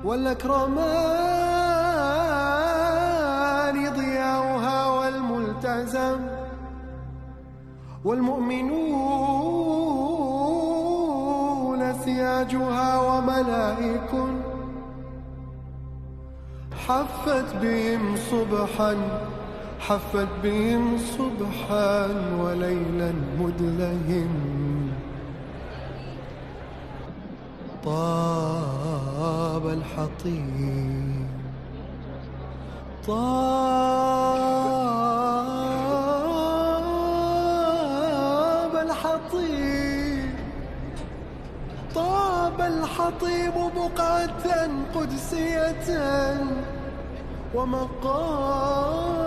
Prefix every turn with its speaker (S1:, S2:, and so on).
S1: والأكرمان ضياؤها والملتزم، والمؤمنون سياجها وملائك حفت بهم صبحا وليلا مدلهم. طاب الحطيب طاب الحطيب بقعة قدسية ومقام